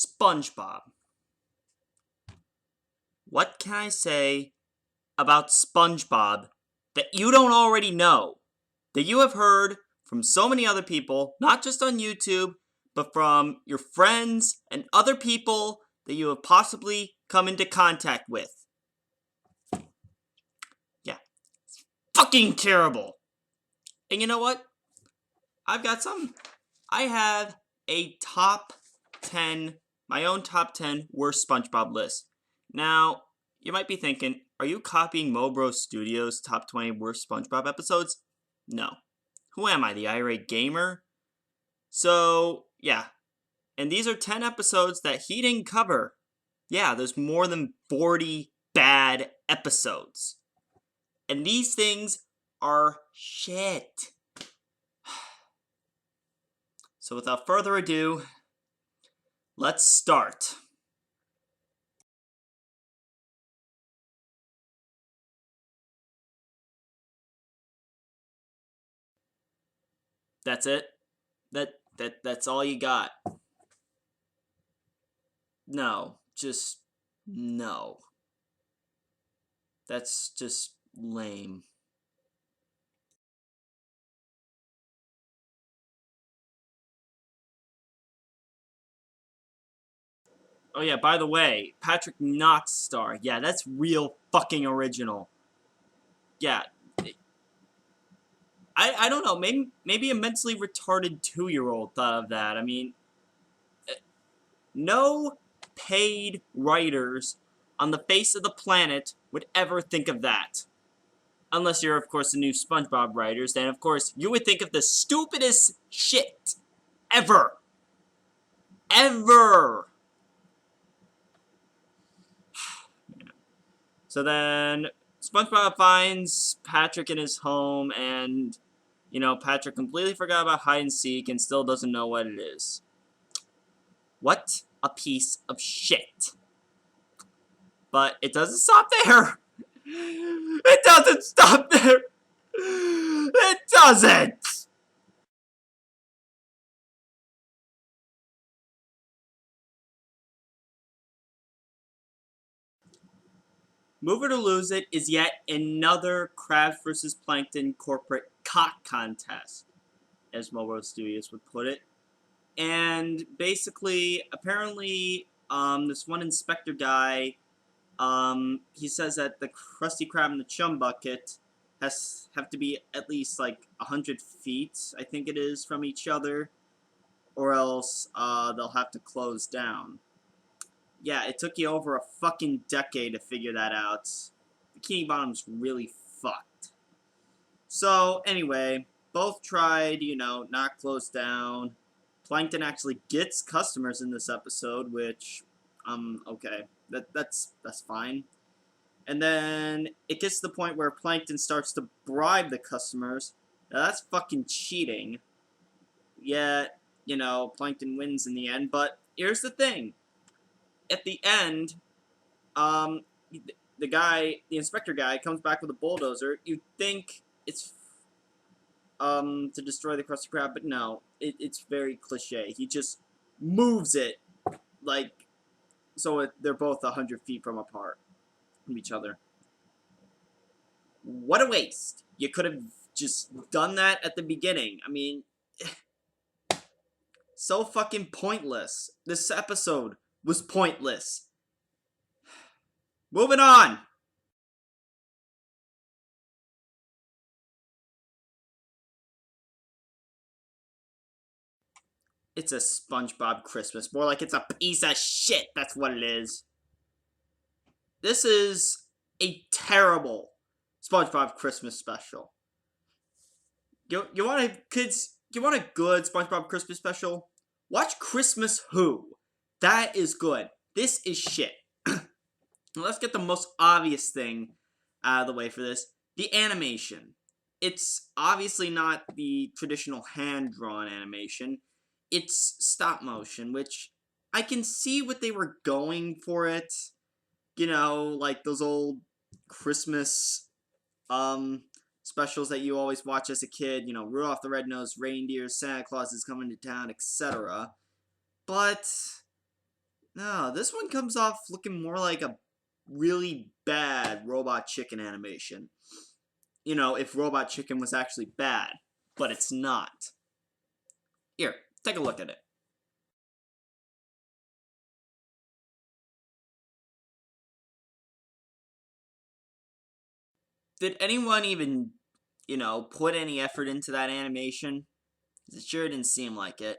SpongeBob. What can I say about SpongeBob that you don't already know? That you have heard from so many other people, not just on YouTube, but from your friends and other people that you have possibly come into contact with. Yeah, it's fucking terrible. And you know what? I've got some. I have a top 10, my own top 10 worst SpongeBob list. Now, you might be thinking, are you copying MoBrosStudios' top 20 worst SpongeBob episodes? No. Who am I, the irate gamer? So, yeah. And these are 10 episodes that he didn't cover. Yeah, there's more than 40 bad episodes. And these things are shit. So without further ado, let's start. That's it? That's all you got? No, just no. That's just lame. Oh yeah, by the way, Patrick Notstar. Yeah, that's real fucking original. Yeah. I don't know, maybe a mentally retarded 2-year-old thought of that. I mean, no paid writers on the face of the planet would ever think of that. Unless you're, of course, the new SpongeBob writers, then, of course, you would think of the stupidest shit ever. Ever. So then, SpongeBob finds Patrick in his home, and, you know, Patrick completely forgot about hide and seek and still doesn't know what it is. What a piece of shit. But it doesn't stop there. It doesn't stop there. It doesn't. Mover to Lose It is yet another Crabs vs. Plankton corporate cock contest, as MoBrosStudios would put it. And basically, apparently, this one inspector guy, he says that the Krusty Krab and the Chum Bucket have to be at least like 100 feet, I think it is, from each other, or else they'll have to close down. Yeah, it took you over a fucking decade to figure that out. Bikini Bottom's really fucked. So, anyway, both tried, you know, not close down. Plankton actually gets customers in this episode, which, okay, that's fine. And then it gets to the point where Plankton starts to bribe the customers. Now, that's fucking cheating. Yet, you know, Plankton wins in the end, but here's the thing. At the end, the inspector guy, comes back with a bulldozer. You'd think it's to destroy the Krusty Krab, but no, it's very cliche. He just moves it like so they're both 100 feet from each other. What a waste! You could have just done that at the beginning. I mean, so fucking pointless. This episode was pointless. Moving on! It's a SpongeBob Christmas. More like it's a piece of shit. That's what it is. This is a terrible SpongeBob Christmas special. You want kids? You want a good SpongeBob Christmas special? Watch Christmas Who. That is good. This is shit. Let's get the most obvious thing out of the way for this. The animation. It's obviously not the traditional hand-drawn animation. It's stop motion, which I can see what they were going for it. You know, like those old Christmas specials that you always watch as a kid, you know, Rudolph the Red-Nosed Reindeer, Santa Claus is coming to town, etc. But No, this one comes off looking more like a really bad Robot Chicken animation. You know, if Robot Chicken was actually bad, but it's not. Here, take a look at it. Did anyone even, put any effort into that animation? It sure didn't seem like it.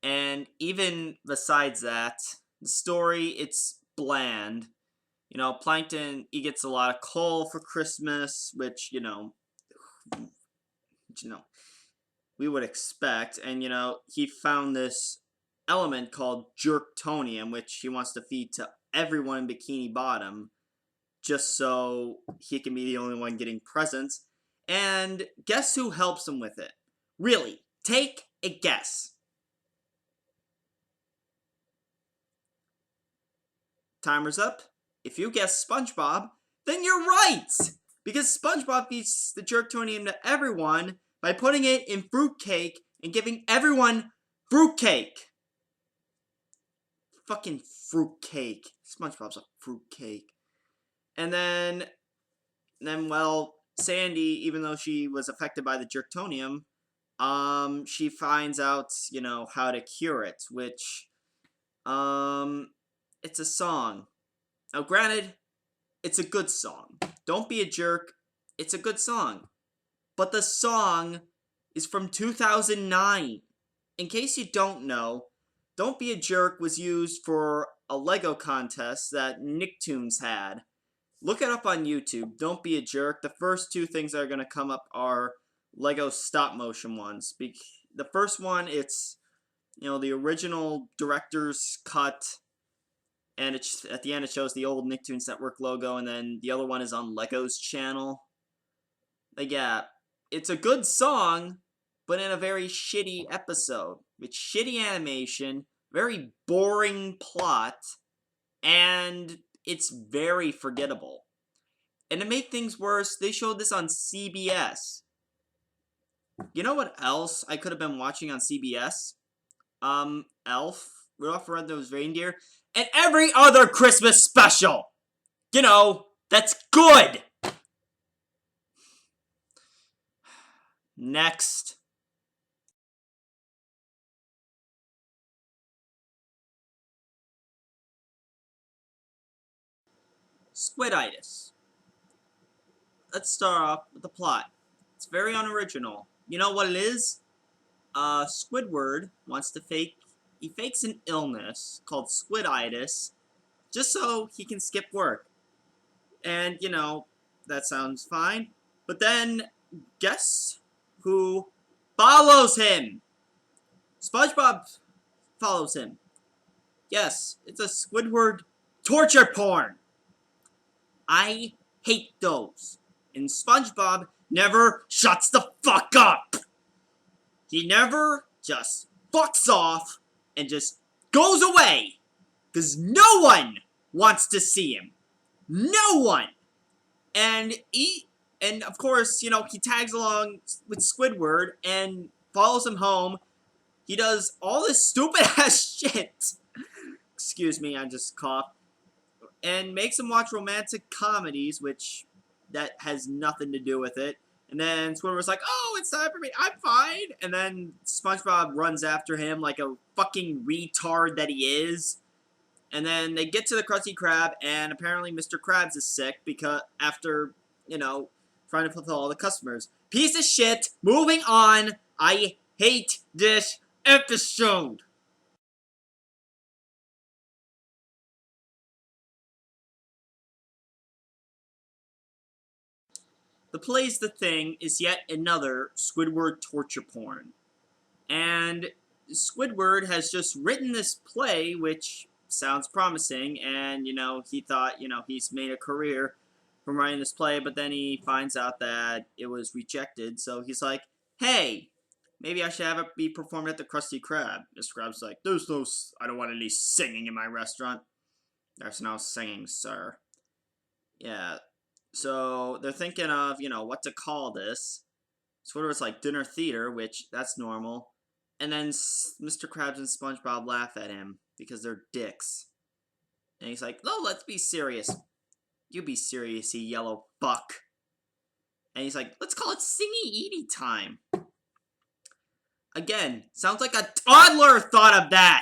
And even besides that, the story, it's bland. Plankton, he gets a lot of coal for Christmas, which, we would expect. And, he found this element called jerktonium, which he wants to feed to everyone in Bikini Bottom, just so he can be the only one getting presents. And guess who helps him with it? Really, take a guess. Timer's up. If you guess SpongeBob, then you're right! Because SpongeBob feeds the jerktonium to everyone by putting it in fruitcake and giving everyone fruitcake. Fucking fruitcake. SpongeBob's a fruitcake. And then, well, Sandy, even though she was affected by the jerktonium, she finds out, how to cure it, which, it's a song. Now, granted, it's a good song. Don't Be a Jerk, it's a good song. But the song is from 2009. In case you don't know, Don't Be a Jerk was used for a Lego contest that Nicktoons had. Look it up on YouTube. Don't Be a Jerk. The first two things that are going to come up are Lego stop motion ones. The first one, it's, the original director's cut, and at the end it shows the old Nicktoons Network logo, and then the other one is on Lego's channel. Like, yeah, it's a good song, but in a very shitty episode. With shitty animation, very boring plot, and it's very forgettable. And to make things worse, they showed this on CBS. You know what else I could have been watching on CBS? Elf, Rudolph the Red-Nosed Reindeer, and every other Christmas special! That's good! Next. Squiditis. Let's start off with the plot. It's very unoriginal. You know what it is? Squidward wants to he fakes an illness called squiditis just so he can skip work. And, that sounds fine. But then, guess who follows him? SpongeBob follows him. Yes, it's a Squidward torture porn. I hate those. And SpongeBob never shuts the fuck up. He never just fucks off and just goes away. Because no one wants to see him. No one. And of course, he tags along with Squidward and follows him home. He does all this stupid ass shit. Excuse me, I just coughed. And makes him watch romantic comedies, which that has nothing to do with it. And then Squidward's like, oh, it's time for me, I'm fine. And then SpongeBob runs after him like a fucking retard that he is. And then they get to the Krusty Krab, and apparently Mr. Krabs is sick because after, trying to fulfill all the customers. Piece of shit, moving on. I hate this episode. The Play's the Thing is yet another Squidward torture porn. And Squidward has just written this play, which sounds promising, and, he thought, he's made a career from writing this play, but then he finds out that it was rejected, so he's like, hey, maybe I should have it be performed at the Krusty Krab. Mr. Krab's like, I don't want any singing in my restaurant. There's no singing, sir. Yeah, so they're thinking of, what to call this. Squidward's like, dinner theater, which, that's normal. And then Mr. Krabs and SpongeBob laugh at him because they're dicks. And he's like, no, let's be serious. You be serious, you yellow fuck. And he's like, let's call it Singy Edie time. Again, sounds like a toddler thought of that!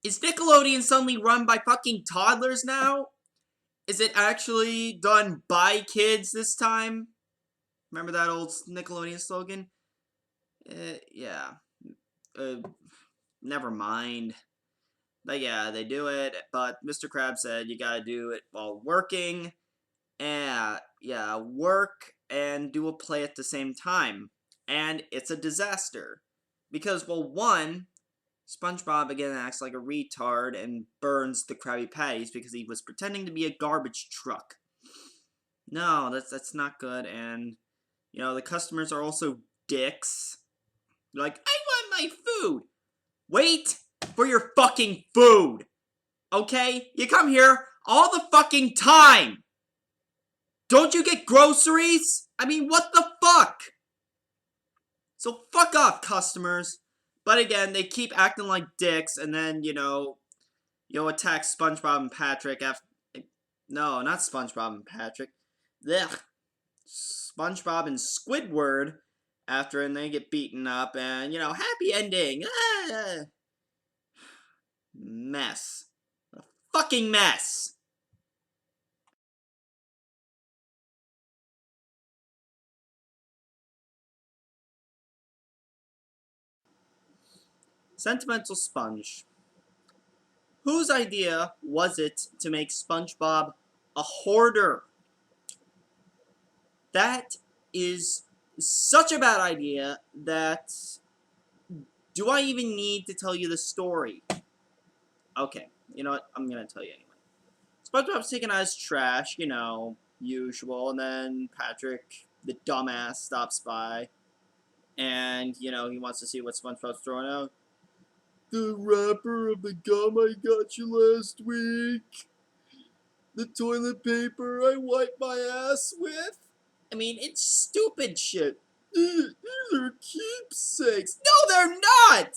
Is Nickelodeon suddenly run by fucking toddlers now? Is it actually done by kids this time? Remember that old Nickelodeon slogan? Yeah. Never mind. But yeah, they do it, but Mr. Krabs said you gotta do it while working. And yeah, work and do a play at the same time. And it's a disaster. Because, well, one, SpongeBob again acts like a retard and burns the Krabby Patties because he was pretending to be a garbage truck. No, that's not good, and, you know, the customers are also dicks. They're like, I want my food! Wait for your fucking food! Okay? You come here all the fucking time! Don't you get groceries? I mean, what the fuck? So fuck off, customers. But again, they keep acting like dicks, and then, you know, attack SpongeBob and Patrick after... No, not SpongeBob and Patrick. Ugh. SpongeBob and Squidward after, and they get beaten up, and, you know, happy ending. Mess. A fucking mess. Sentimental Sponge. Whose idea was it to make SpongeBob a hoarder? That is such a bad idea that... Do I even need to tell you the story? Okay, you know what? I'm gonna tell you anyway. SpongeBob's taking out his trash, you know, usual, and then Patrick, the dumbass, stops by. And, you know, he wants to see what SpongeBob's throwing out. The wrapper of the gum I got you last week. The toilet paper I wiped my ass with. I mean, it's stupid shit. These are keepsakes. No, they're not!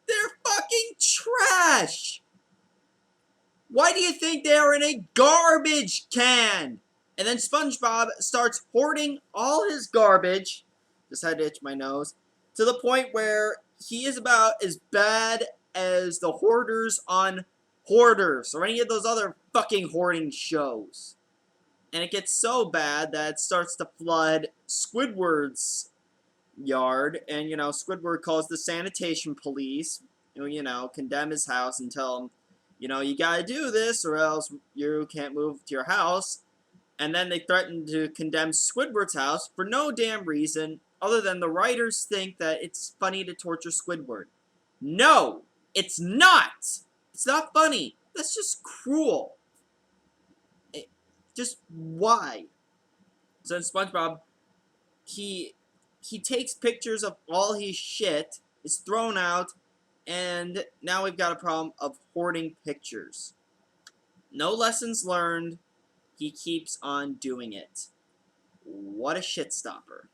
They're fucking trash! Why do you think they are in a garbage can? And then SpongeBob starts hoarding all his garbage. Just had to itch my nose. To the point where he is about as bad as the hoarders on Hoarders or any of those other fucking hoarding shows. And it gets so bad that it starts to flood Squidward's yard. And, you know, Squidward calls the sanitation police, you know, condemn his house and tell him, you know, you gotta do this or else you can't move to your house. And then they threaten to condemn Squidward's house for no damn reason other than the writers think that it's funny to torture Squidward. No, it's not! It's not funny. That's just cruel. Just why? So in SpongeBob, he takes pictures of all his shit, is thrown out, and now we've got a problem of hoarding pictures. No lessons learned. He keeps on doing it. What a shit stopper.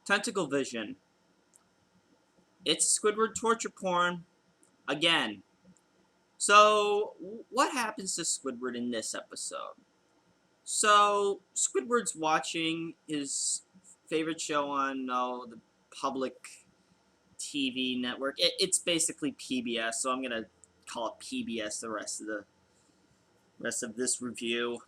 Tentacle vision. It's Squidward torture porn again. So, what happens to Squidward in this episode? So, Squidward's watching his favorite show on the public TV network. It's basically PBS, so I'm gonna call it PBS the rest of this review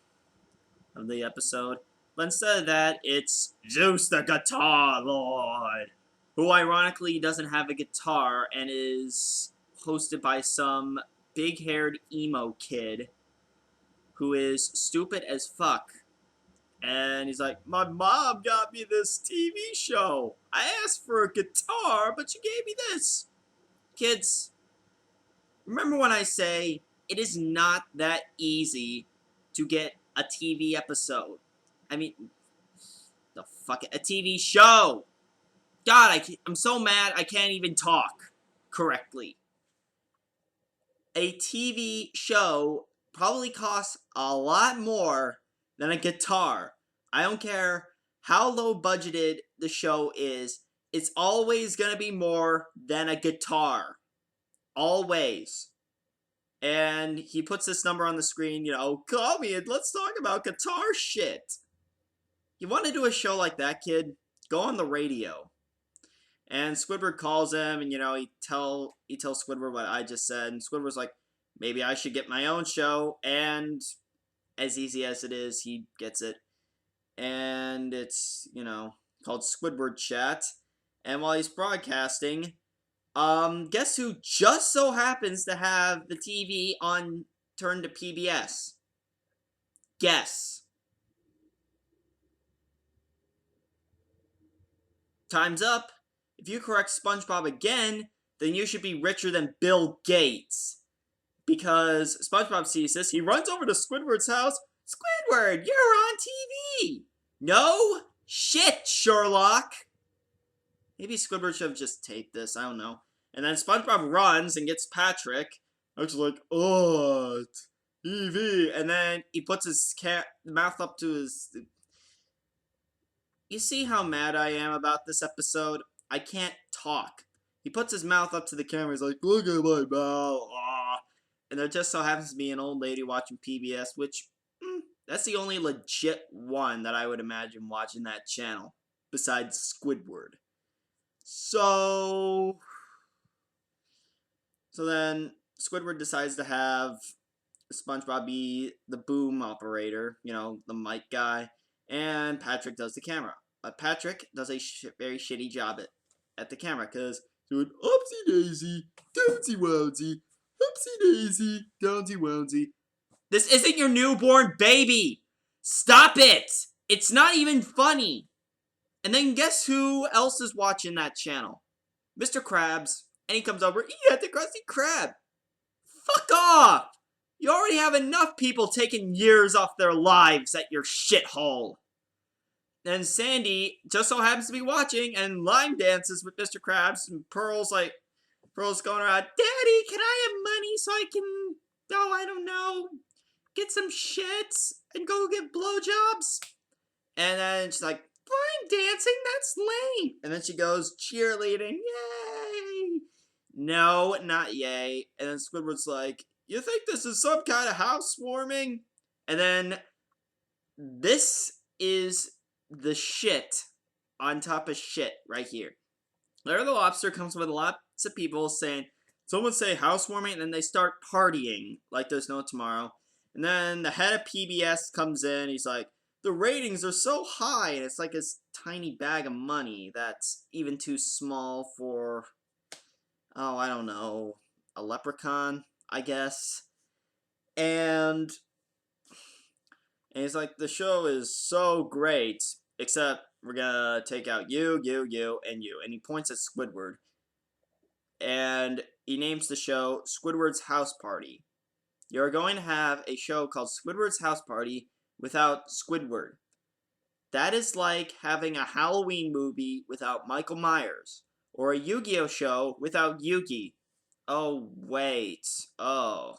of the episode. But instead of that, it's Zeus the Guitar Lord, who ironically doesn't have a guitar and is hosted by some big-haired emo kid who is stupid as fuck. And he's like, my mom got me this TV show. I asked for a guitar, but she gave me this. Kids, remember when I say it is not that easy to get a TV episode. I mean, the fuck, a TV show. God, I'm so mad I can't even talk correctly. A TV show probably costs a lot more than a guitar. I don't care how low budgeted the show is, it's always gonna be more than a guitar. Always. And he puts this number on the screen, call me and let's talk about guitar shit. You want to do a show like that, kid? Go on the radio. And Squidward calls him, and he tells Squidward what I just said, and Squidward's like, maybe I should get my own show. And as easy as it is, he gets it, and it's called Squidward Chat. And while he's broadcasting, guess who just so happens to have the TV on turned to PBS? Guess. Time's up. If you correct SpongeBob again, then you should be richer than Bill Gates. Because SpongeBob sees this, he runs over to Squidward's house. Squidward, you're on TV! No? Shit, Sherlock! Maybe Squidward should have just taped this, I don't know. And then SpongeBob runs and gets Patrick. It's like, oh, TV. And then he puts his mouth up to his... You see how mad I am about this episode? I can't talk. He puts his mouth up to the camera. He's like, look at my mouth. And there just so happens to be an old lady watching PBS, which, that's the only legit one that I would imagine watching that channel, besides Squidward. So then Squidward decides to have SpongeBob be the boom operator, the mic guy, and Patrick does the camera. But Patrick does a very shitty job at the camera, because doing oopsie daisy, downsy wowsy, oopsie daisy, downsy wowsy. This isn't your newborn baby! Stop it! It's not even funny! And then guess who else is watching that channel? Mr. Krabs. And he comes over, eat at the Krusty Krab! Fuck off! You already have enough people taking years off their lives at your shithole. And Sandy just so happens to be watching and line dances with Mr. Krabs. And Pearl's going around, Daddy, can I have money so I can, I don't know, get some shit and go get blowjobs? And then she's like, line dancing, that's lame. And then she goes, cheerleading, yay. No, not yay. And then Squidward's like, you think this is some kind of housewarming? And then this is the shit on top of shit right here. Larry the Lobster comes with lots of people saying, someone say housewarming, and then they start partying like there's no tomorrow. And then the head of PBS comes in, he's like, the ratings are so high, and it's like this tiny bag of money that's even too small for, I don't know, a leprechaun, I guess. And he's like, the show is so great, except we're gonna take out you, and you. And he points at Squidward. And he names the show Squidward's House Party. You're going to have a show called Squidward's House Party without Squidward. That is like having a Halloween movie without Michael Myers. Or a Yu-Gi-Oh show without Yugi. Oh, wait. Oh.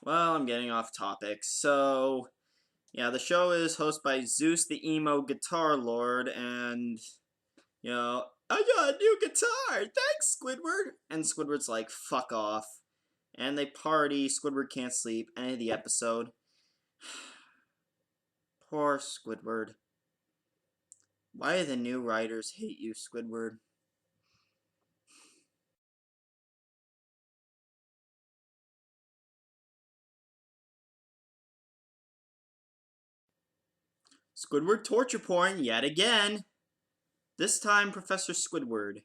Well, I'm getting off topic. So, yeah, the show is hosted by Zeus the Emo Guitar Lord, and, I got a new guitar! Thanks, Squidward! And Squidward's like, fuck off. And they party, Squidward can't sleep, end of the episode. Poor Squidward. Why do the new writers hate you, Squidward? Squidward torture porn yet again. This time, Professor Squidward.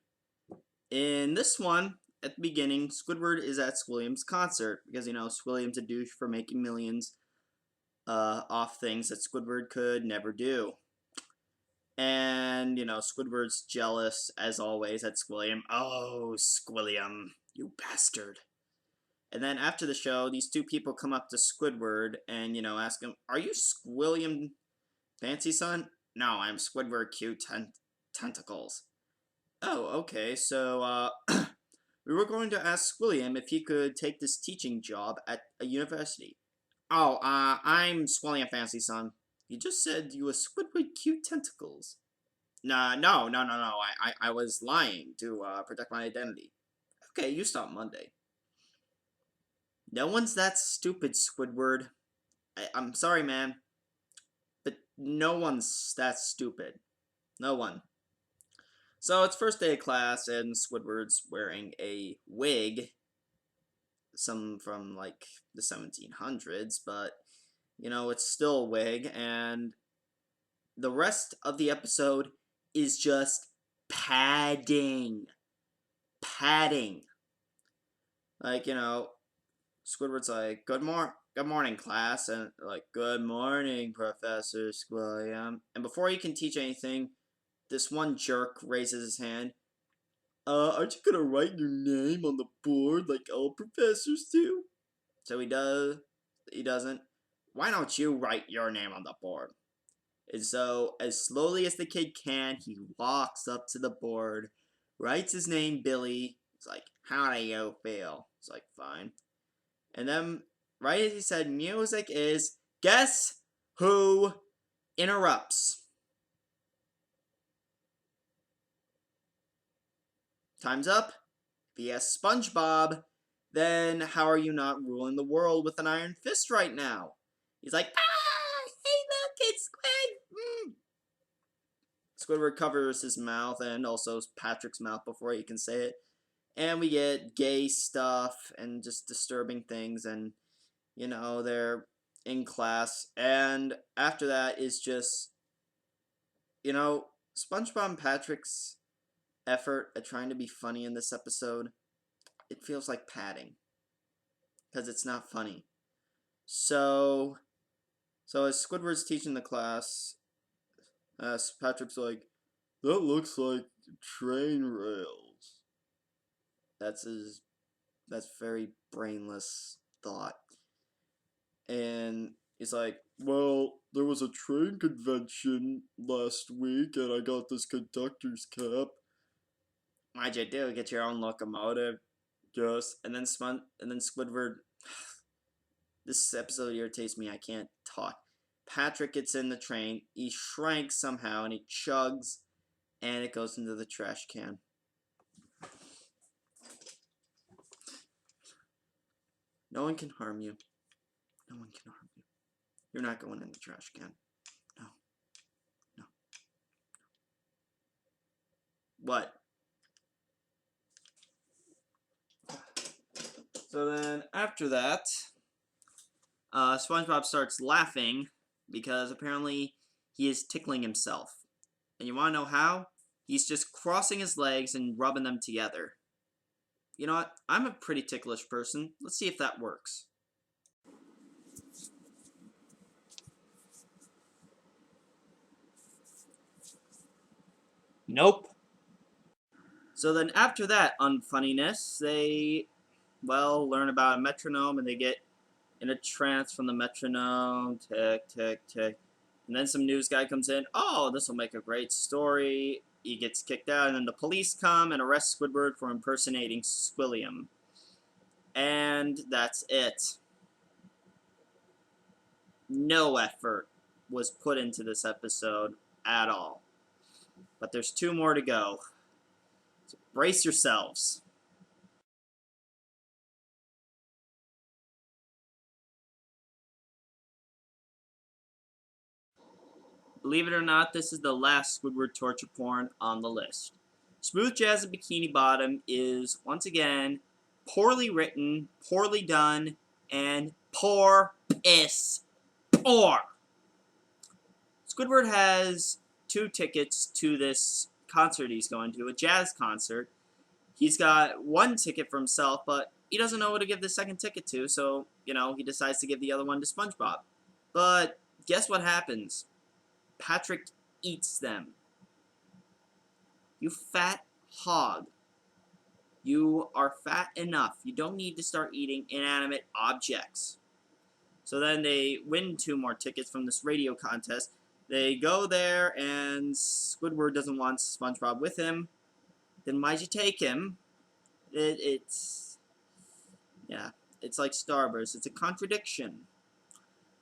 In this one, at the beginning, Squidward is at Squilliam's concert because, Squilliam's a douche for making millions off things that Squidward could never do. And, Squidward's jealous, as always, at Squilliam. Oh, Squilliam, you bastard. And then after the show, these two people come up to Squidward and, ask him, are you Squilliam Fancy son? No, I'm Squidward Tentacles. Oh, okay, so, we were going to ask William if he could take this teaching job at a university. Oh, I'm Swilliam Fancy Son. You just said you were Squidward Cute Tentacles. Nah, no. I was lying to, protect my identity. Okay, you start Monday. No one's that stupid, Squidward. I'm sorry, man, but no one's that stupid. No one. So it's first day of class, and Squidward's wearing a wig. Some from, like, the 1700s, but, you know, it's still a wig, and the rest of the episode is just padding. Padding. Like, you know, Squidward's like, good morning, class, and like, good morning, Professor Squilliam. And before he can teach anything, this one jerk raises his hand. Aren't you gonna write your name on the board like all professors do? So he does. He doesn't. Why don't you write your name on the board? And so, as slowly as the kid can, he walks up to the board, writes his name, Billy. He's like, how do you feel? It's like, fine. And then, right as he said, music is, guess who interrupts? Time's up. Vs. SpongeBob. Then how are you not ruling the world with an iron fist right now? He's like, hey look, it's Squid! Squidward covers his mouth and also Patrick's mouth before he can say it. And we get gay stuff and just disturbing things, and, you know, they're in class. And after that is just, you know, SpongeBob and Patrick's effort at trying to be funny in this episode, it feels like padding. Because it's not funny. So as Squidward's teaching the class, Patrick's like, that looks like train rails. That's very brainless thought. And he's like, well, there was a train convention last week, and I got this conductor's cap. Why'd you do? Get your own locomotive? Yes. And then Squidward. This episode irritates me. I can't talk. Patrick gets in the train. He shrinks somehow, and he chugs, and it goes into the trash can. No one can harm you. No one can harm you. You're not going in the trash can. No. No. What? So then, after that, SpongeBob starts laughing because apparently he is tickling himself. And you want to know how? He's just crossing his legs and rubbing them together. You know what? I'm a pretty ticklish person. Let's see if that works. Nope. So then after that unfunniness, they, well, learn about a metronome, and they get in a trance from the metronome. Tick, tick, tick. And then some news guy comes in. Oh, this will make a great story. He gets kicked out, and then the police come and arrest Squidward for impersonating Squilliam. And that's it. No effort was put into this episode at all. But there's 2 more to go. So brace yourselves. Believe it or not, this is the last Squidward torture porn on the list. Smooth Jazz and Bikini Bottom is, once again, poorly written, poorly done, and poor piss poor. Squidward has 2 tickets to this concert he's going to, a jazz concert. He's got 1 ticket for himself, but he doesn't know who to give the second ticket to, so, you know, he decides to give the other one to SpongeBob. But guess what happens? Patrick eats them. You fat hog. You are fat enough. You don't need to start eating inanimate objects. So then they win 2 more tickets from this radio contest. They go there, and Squidward doesn't want SpongeBob with him. Then why'd you take him? It's... Yeah, it's like Starburst. It's a contradiction.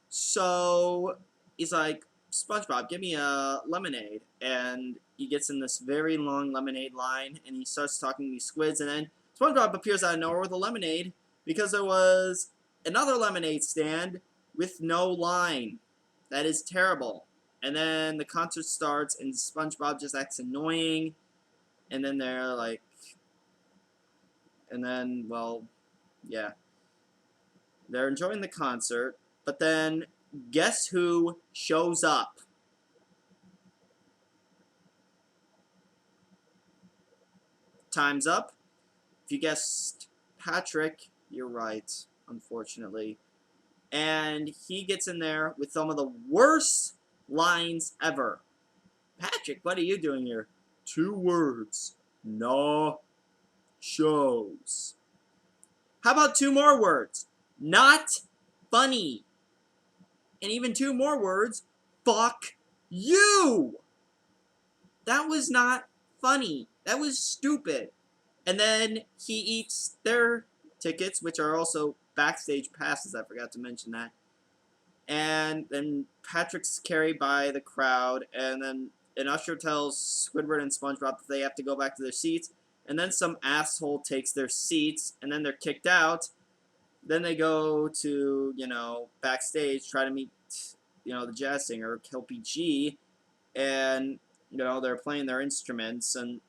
So, he's like, SpongeBob, give me a lemonade. And he gets in this very long lemonade line, and he starts talking to these squids, and then SpongeBob appears out of nowhere with a lemonade, because there was another lemonade stand with no line. That is terrible. And then the concert starts, and SpongeBob just acts annoying, and then they're like, and then, well, yeah. They're enjoying the concert, but then guess who shows up? Time's up. If you guessed Patrick, you're right, unfortunately. And he gets in there with some of the worst lines ever. Patrick, what are you doing here? 2 words. Nah. Shows. How about 2 more words? Not funny. And even 2 more words. Fuck you. That was not funny. That was stupid. And then he eats their tickets, which are also backstage passes. I forgot to mention that. And then Patrick's carried by the crowd, and then an usher tells Squidward and SpongeBob that they have to go back to their seats, and then some asshole takes their seats, and then they're kicked out. Then they go to, backstage, try to meet, the jazz singer, Kelpie G, and, they're playing their instruments, and,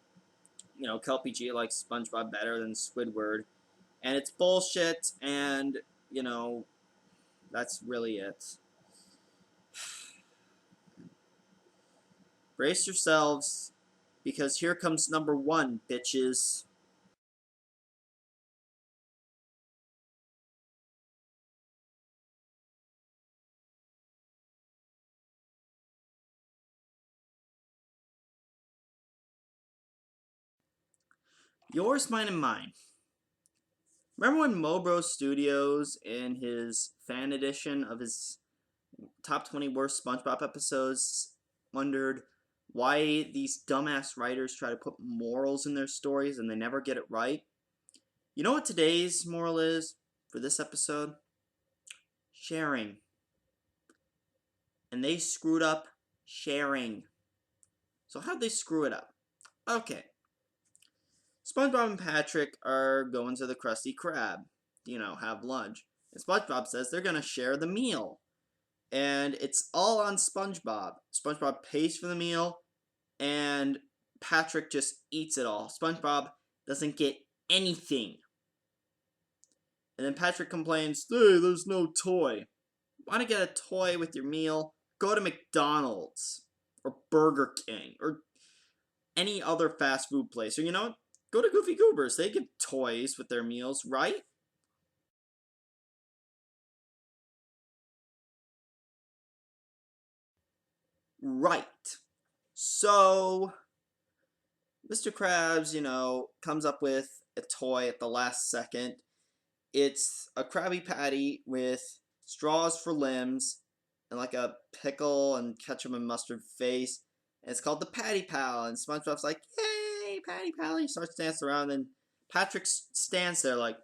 Kelpie G likes SpongeBob better than Squidward, and it's bullshit, and, that's really it. Brace yourselves, because here comes number 1, bitches. Yours, mine, and mine. Remember when MoBrosStudios, in his fan edition of his top 20 worst SpongeBob episodes, wondered why these dumbass writers try to put morals in their stories and they never get it right? You know what today's moral is for this episode? Sharing. And they screwed up sharing. So how'd they screw it up? Okay. SpongeBob and Patrick are going to the Krusty Krab, have lunch. And SpongeBob says they're going to share the meal. And it's all on SpongeBob. SpongeBob pays for the meal, and Patrick just eats it all. SpongeBob doesn't get anything. And then Patrick complains, hey, there's no toy. Want to get a toy with your meal? Go to McDonald's, or Burger King, or any other fast food place. Or go to Goofy Goobers. They give toys with their meals, right? Right. So, Mr. Krabs, comes up with a toy at the last second. It's a Krabby Patty with straws for limbs and like a pickle and ketchup and mustard face. And it's called the Patty Pal. And SpongeBob's like, yay, Patty Pal. He starts dancing around, and Patrick stands there like,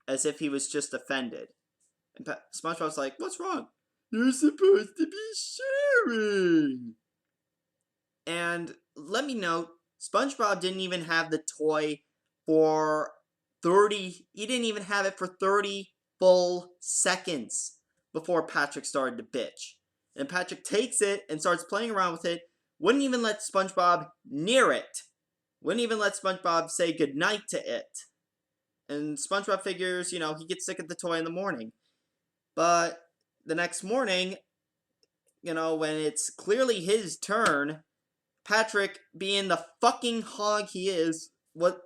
as if he was just offended. And SpongeBob's like, what's wrong? You're supposed to be sharing. And let me note, SpongeBob didn't even have the toy for he didn't even have it for 30 full seconds before Patrick started to bitch. And Patrick takes it and starts playing around with it, wouldn't even let SpongeBob near it. Wouldn't even let SpongeBob say goodnight to it. And SpongeBob figures, he gets sick of the toy in the morning. But the next morning, when it's clearly his turn, Patrick, being the fucking hog he is,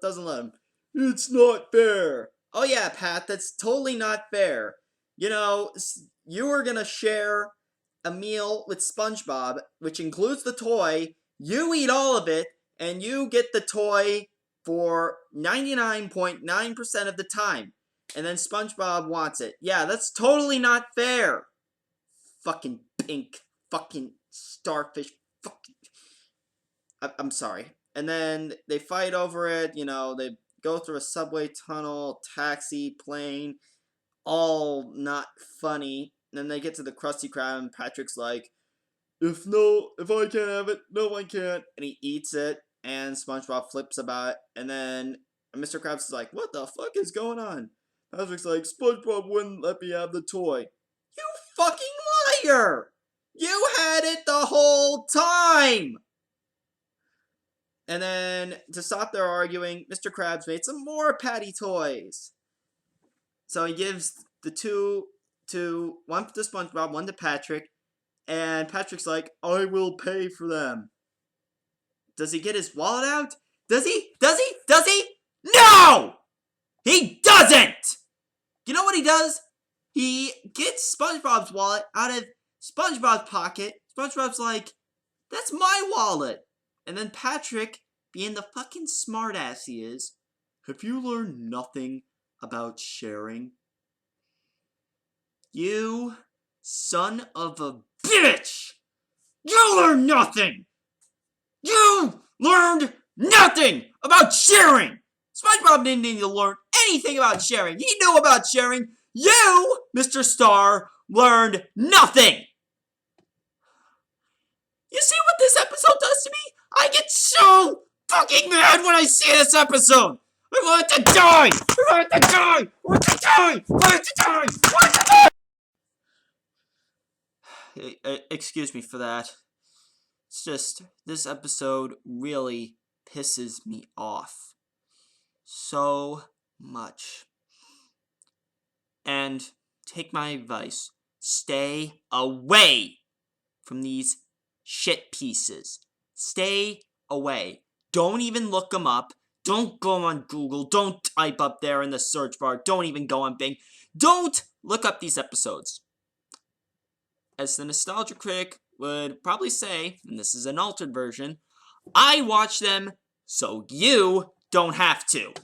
doesn't let him. It's not fair. Oh yeah, Pat, that's totally not fair. You were gonna share a meal with SpongeBob, which includes the toy. You eat all of it, and you get the toy for 99.9% of the time. And then SpongeBob wants it. Yeah, that's totally not fair. fucking pink fucking starfish fucking... I'm sorry. And then they fight over it, you know, they go through a subway tunnel, taxi, plane, all not funny. And then they get to the Krusty Krab and Patrick's like, if I can't have it, no one can. And he eats it, and SpongeBob flips about it, and then Mr. Krabs is like, what the fuck is going on? Patrick's like, SpongeBob wouldn't let me have the toy. You fucking liar! You had it the whole time! And then, to stop their arguing, Mr. Krabs made some more Patty toys. So he gives the two to, one to SpongeBob, one to Patrick, and Patrick's like, I will pay for them. Does he get his wallet out? Does he? Does he? Does he? No! He doesn't! You know what he does? He gets SpongeBob's wallet out of SpongeBob's pocket. SpongeBob's like, that's my wallet. And then Patrick, being the fucking smartass he is, have you learned nothing about sharing? You son of a bitch! You learned nothing! You learned nothing about sharing! SpongeBob didn't need to learn anything about sharing. He knew about sharing. You, Mr. Star, learned nothing! You see what this episode does to me? I get so fucking mad when I see this episode! I want to die! I want to die! I want to die! I want to die! I want to die! Excuse me for that. It's just, this episode really pisses me off. So much. And take my advice. Stay away from these shit pieces. Stay away. Don't even look them up. Don't go on Google. Don't type up there in the search bar. Don't even go on Bing. Don't look up these episodes. As the nostalgia critic would probably say, and this is an altered version, I watch them so you don't have to.